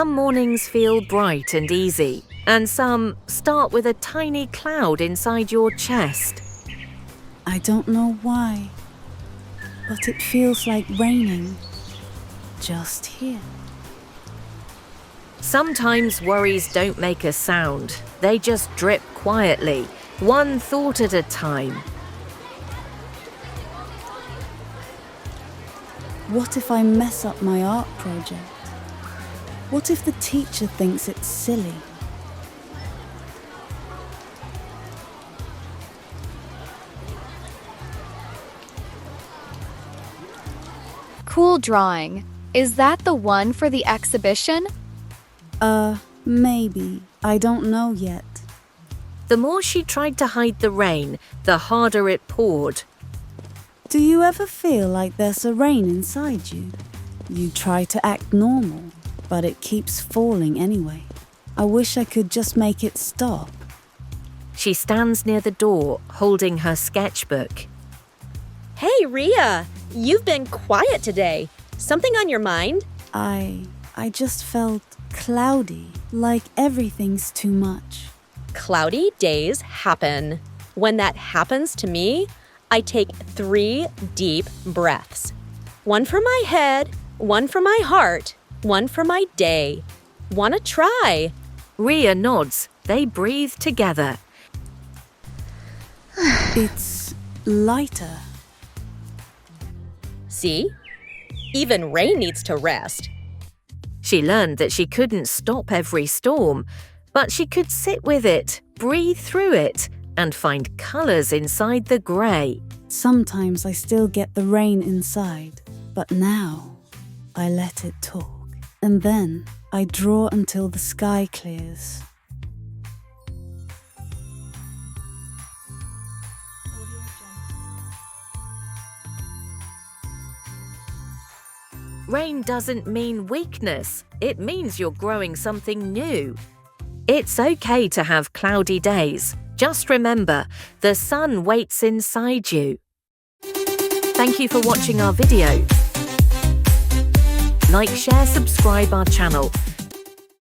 Some mornings feel bright and easy, and some start with a tiny cloud inside your chest. I don't know why, but it feels like raining just here. Sometimes worries don't make a sound. They just drip quietly, one thought at a time. What if I mess up my art project? What if the teacher thinks it's silly? Cool drawing. Is that the one for the exhibition? Maybe. I don't know yet. The more she tried to hide the rain, the harder it poured. Do you ever feel like there's a rain inside you? You try to act normal, but it keeps falling anyway. I wish I could just make it stop. She stands near the door, holding her sketchbook. Hey, Riya! You've been quiet today. Something on your mind? I just felt cloudy, like everything's too much. Cloudy days happen. When that happens to me, I take 3 deep breaths. 1 for my head, 1 for my heart, 1 for my day. Wanna try? Riya nods. They breathe together. It's lighter. See? Even rain needs to rest. She learned that she couldn't stop every storm, but she could sit with it, breathe through it, and find colours inside the grey. Sometimes I still get the rain inside, but now I let it talk. And then I draw until the sky clears. Rain doesn't mean weakness. It means you're growing something new. It's okay to have cloudy days. Just remember, the sun waits inside you. Thank you for watching our video. Like, share, subscribe our channel